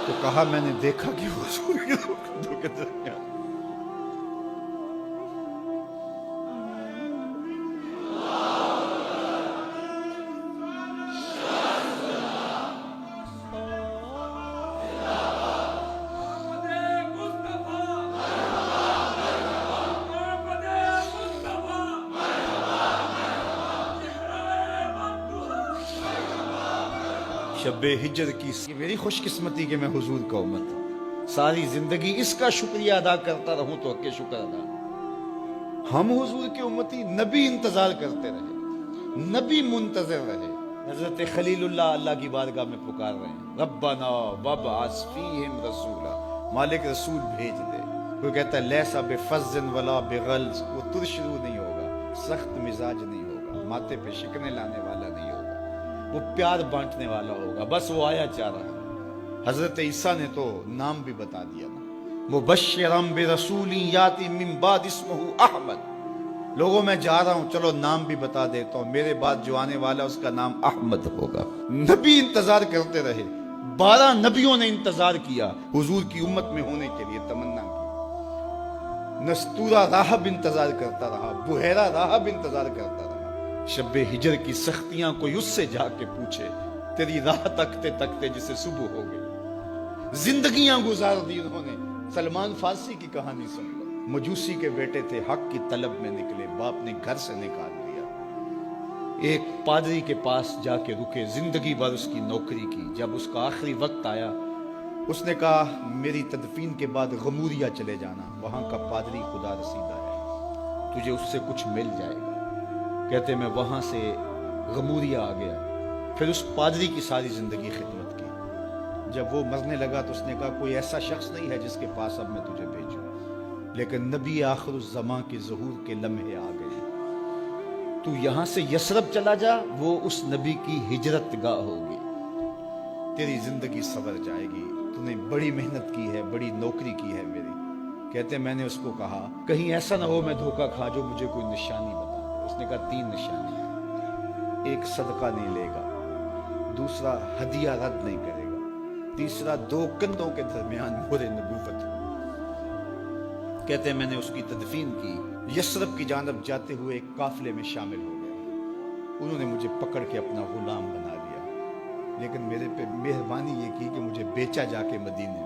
تو کہا میں نے دیکھا کہ حضور کے دو کندھوں کے درمیان شب ہجر کی میری خوش قسمتی کہ میں حضور کا امت ہوں، ساری زندگی اس کا شکریہ ادا کرتا رہوں تو حق شکر ادا۔ ہم حضور کے امتی، نبی انتظار کرتے رہے، نبی منتظر رہے۔ حضرت خلیل اللہ کی بارگاہ میں پکار رہے ہیں، ربنا وابعث فیہم رسولا، مالک رسول بھیج دے۔ وہ کہتا ہے لیسا بفظ ولا بغلظ، وہ ترشرو نہیں ہوگا، سخت مزاج نہیں ہوگا، ماتھے پہ شکنے لانے والا نہیں ہوگا، وہ پیار بانٹنے والا ہوگا۔ بس وہ آیا چاہ رہا ہے۔ حضرت عیسیٰ نے تو نام بھی بتا دیا نا، مبشرم برسول یاتی من بعد اسمہ احمد۔ لوگوں میں جا رہا ہوں، چلو نام بھی بتا دیتا ہوں، میرے بعد جو آنے والا اس کا نام احمد ہوگا۔ نبی انتظار کرتے رہے، 12 نبیوں نے انتظار کیا حضور کی امت میں ہونے کے لیے، تمنا کی۔ نستورہ راہب انتظار کرتا رہا، بحیرہ راہب انتظار کرتا رہا۔ شب ہجر کی سختیاں کوئی اس سے جا کے پوچھے، تیری راہ تکتے تکتے جسے صبح ہو گئی۔ زندگیاں گزار دی انہوں نے۔ سلمان فارسی کی کہانی سن لو، مجوسی کے بیٹے تھے، حق کی طلب میں نکلے، باپ نے گھر سے نکال دیا، ایک پادری کے پاس جا کے رکے، زندگی بھر اس کی نوکری کی۔ جب اس کا آخری وقت آیا، اس نے کہا میری تدفین کے بعد غموریا چلے جانا، وہاں کا پادری خدا رسیدہ ہے، تجھے اس سے کچھ مل جائے گا۔ کہتے میں وہاں سے غموریا آ گیا، پھر اس پادری کی ساری زندگی خدمت کی۔ جب وہ مرنے لگا تو اس نے کہا کوئی ایسا شخص نہیں ہے جس کے پاس اب میں تجھے بھیجوں، لیکن نبی آخر الزمان کے ظہور کے لمحے آ گئے۔ تو یہاں سے یثرب چلا جا، وہ اس نبی کی ہجرت گاہ ہوگی، تیری زندگی سنور جائے گی، تو نے بڑی محنت کی ہے، بڑی نوکری کی ہے میری۔ کہتے میں نے اس کو کہا کہیں ایسا نہ ہو میں دھوکہ کھا جو مجھے کوئی نشانی بتا۔ اس نے کہا 3 نشانیاں، ایک صدقہ نہیں لے گا، دوسرا ہدیہ رد نہیں کرے گا، تیسرا 2 کندھوں کے درمیان مہر نبوت ہو۔ کہتے ہیں میں نے اس کی تدفین کی، یثرب کی جانب جاتے ہوئے ایک قافلے میں شامل ہو گیا، انہوں نے مجھے پکڑ کے اپنا غلام بنا لیا، لیکن میرے پہ مہربانی یہ کی کہ مجھے بیچا جا کے مدینے میں۔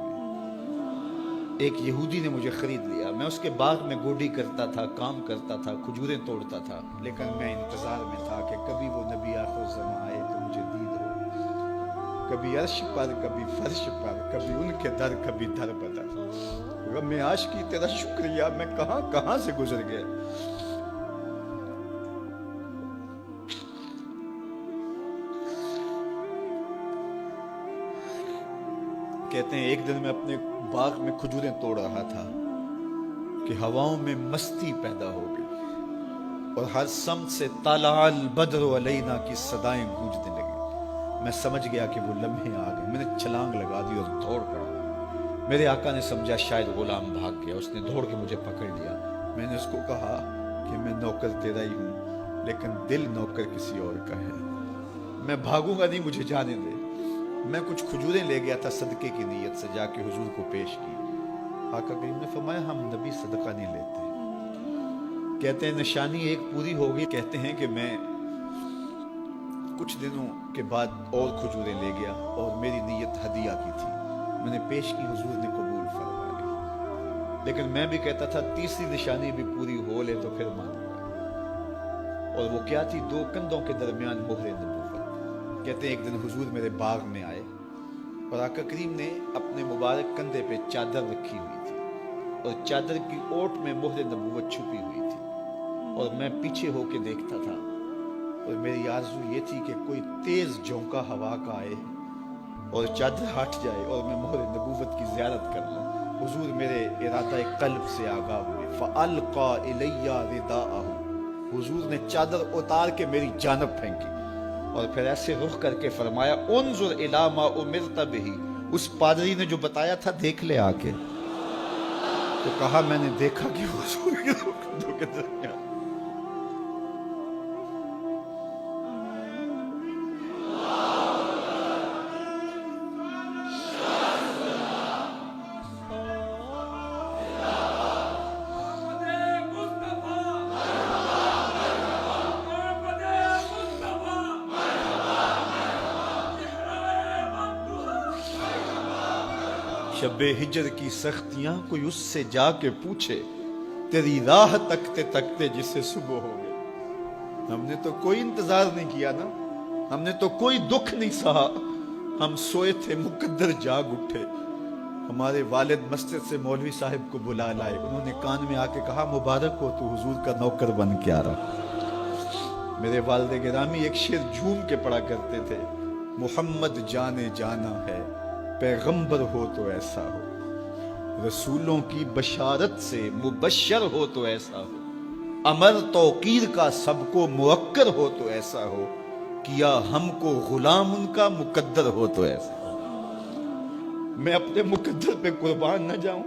ایک یہودی نے مجھے خرید لیا، میں اس کے باغ میں گوڈی کرتا تھا، کام کرتا تھا، کھجوریں توڑتا تھا، لیکن میں انتظار میں تھا کہ کبھی وہ نبی آخر الزمان آئے تو مجھے دید ہو، کبھی عرش پر، کبھی فرش پر، کبھی ان کے در، کبھی در بدر۔ غم عاشقی تیرا شکریہ، میں کہاں کہاں سے گزر گیا۔ کہتے ہیں ایک دن میں اپنے باغ میں کھجوریں توڑ رہا تھا کہ ہواؤں میں مستی پیدا ہو گئی اور ہر سمت سے طلع البدر علینا کی صدائیں گونجنے لگی۔ میں سمجھ گیا کہ وہ لمحے آ گئے، میں نے چھلانگ لگا دی اور دوڑ پڑا۔ میرے آقا نے سمجھا شاید غلام بھاگ گیا، اس نے دوڑ کے مجھے پکڑ لیا۔ میں نے اس کو کہا کہ میں نوکر تیرا ہی ہوں، لیکن دل نوکر کسی اور کا ہے، میں بھاگوں گا نہیں، مجھے جانے دے۔ میں کچھ کھجوریں لے گیا تھا صدقے کی نیت سے، جا کے حضور کو پیش کی۔ آقا کریم نے فرمایا ہم نبی صدقہ نہیں لیتے۔ کہتے ہیں نشانی ایک پوری ہو گئی۔ کہتے ہیں کہ میں کچھ دنوں کے بعد اور کھجوریں لے گیا اور میری نیت ہدیہ کی تھی، میں نے پیش کی، حضور نے قبول فرما لی۔ لیکن میں بھی کہتا تھا تیسری نشانی بھی پوری ہو لے تو پھر مانوں گا، اور وہ کیا تھی؟ 2 کندھوں کے درمیان مہر نبوت۔ کہتے ہیں ایک دن حضور میرے باغ میں آئے اور آقا کریم نے اپنے مبارک کندھے پہ چادر رکھی ہوئی تھی اور چادر کی اوٹ میں مہر نبوت چھپی ہوئی تھی، اور میں پیچھے ہو کے دیکھتا تھا، اور میری آرزو یہ تھی کہ کوئی تیز جھونکا ہوا کا آئے اور چادر ہٹ جائے اور میں مہر نبوت کی زیارت کر لوں۔ حضور میرے ارادہ قلب سے آگاہ ہوئے، فَأَلْقَى إِلَيَّ رِدَاءَهُ، حضور نے چادر اتار کے میری جانب پھینکی اور پھر ایسے رخ کر کے فرمایا انظر الی ما امرت بہ، اس پادری نے جو بتایا تھا دیکھ لے آ کے۔ تو کہا میں نے دیکھا کہ حضور کے دو کندھوں کے درمیان شب ہجر کی سختیاں کوئی اس سے جا کے پوچھے، تیری راہ تکتے تکتے جسے صبح ہو گئے۔ ہم نے تو کوئی انتظار نہیں کیا نا، ہم نے تو کوئی دکھ نہیں سہا، ہم سوئے تھے مقدر جاگ اٹھے۔ ہمارے والد مسجد سے مولوی صاحب کو بلا لائے، انہوں نے کان میں آ کے کہا مبارک ہو تو حضور کا نوکر بن کے آ رہا۔ میرے والد گرامی ایک شعر جھوم کے پڑھا کرتے تھے، محمد جانے جانا ہے، پیغمبر ہو تو ایسا ہو، رسولوں کی بشارت سے مبشر ہو تو ایسا ہو، امر توقیر کا سب کو موکر ہو تو ایسا ہو، کیا ہم کو غلام ان کا مقدر ہو تو ایسا ہو۔ میں اپنے مقدر پہ قربان نہ جاؤں،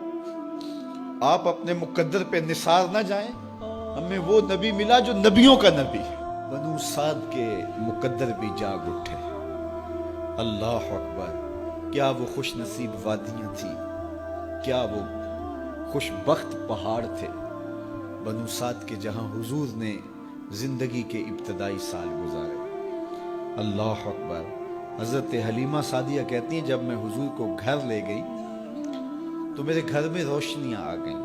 آپ اپنے مقدر پہ نثار نہ جائیں، ہمیں وہ نبی ملا جو نبیوں کا نبی ہے۔ بنو سعد کے مقدر بھی جاگ اٹھے، اللہ اکبر، کیا وہ خوش نصیب وادیاں تھیں، کیا وہ خوش بخت پہاڑ تھے بنو سعد کے، جہاں حضور نے زندگی کے ابتدائی سال گزارے۔ اللہ اکبر۔ حضرت حلیمہ سعدیہ کہتی ہیں جب میں حضور کو گھر لے گئی تو میرے گھر میں روشنیاں آ گئیں۔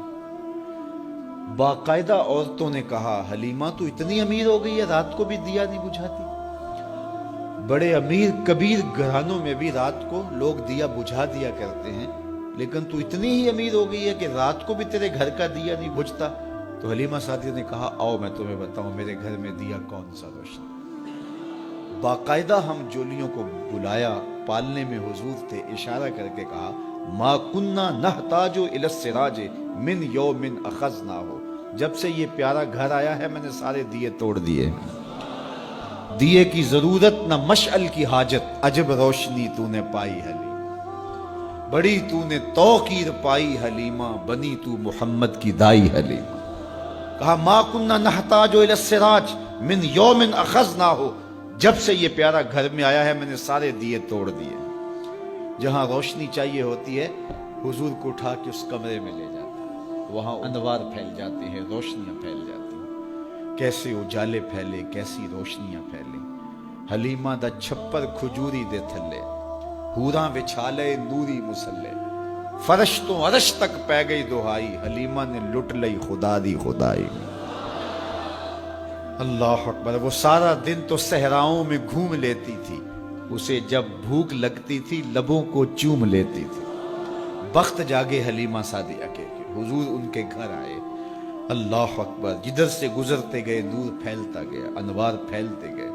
باقاعدہ عورتوں نے کہا حلیمہ تو اتنی امیر ہو گئی ہے رات کو بھی دیا نہیں بجھاتی۔ بڑے امیر کبیر گھرانوں میں بھی رات کو لوگ دیا بجھا دیا کرتے ہیں، لیکن تو اتنی ہی امیر ہو گئی ہے کہ رات کو بھی تیرے گھر کا دیا نہیں بجھتا۔ تو حلیمہ سعدیہ نے کہا آؤ میں تمہیں بتاؤں میرے گھر میں دیا کون سا روشن۔ باقاعدہ ہم جولیوں کو بلایا، پالنے میں حضور تھے، اشارہ کر کے کہا ما کننا نحتاج الی السراج من یوم اخذناہ، جب سے یہ پیارا گھر آیا ہے میں نے سارے دیے توڑ دیے، دیے کی ضرورت نہ مشعل کی حاجت، عجب روشنی تو نے پائی حلیمہ، بڑی تو نے توقیر پائی حلیمہ، بنی تو محمد کی دائی حلیمہ۔ کہا ما کننا نحتاج الی السراج من یوم اخذناہ، جب سے یہ پیارا گھر میں آیا ہے میں نے سارے دیے توڑ دیے۔ جہاں روشنی چاہیے ہوتی ہے حضور کو اٹھا کے اس کمرے میں لے جاتے ہیں، وہاں انوار پھیل جاتے ہیں، روشنیاں پھیل جاتی ہیں، کیسے اجالے پھیلے، کیسی روشنیاں پھیلیں۔ حلیمہ دا چھپر کھجوری دے تھلے، حوراں وچھالے نوری مسلے، فرش تو عرش تک پہ گئی دہائی، حلیمہ نے لٹ لئی خدا دی خدائی۔ اللہ اکبر۔ وہ سارا دن تو صحراؤں میں گھوم لیتی تھی، اسے جب بھوک لگتی تھی لبوں کو چوم لیتی تھی۔ بخت جاگے حلیمہ سعدیہ کے حضور ان کے گھر آئے۔ اللہ اکبر۔ جدھر سے گزرتے گئے نور پھیلتا گیا، انوار پھیلتے گئے۔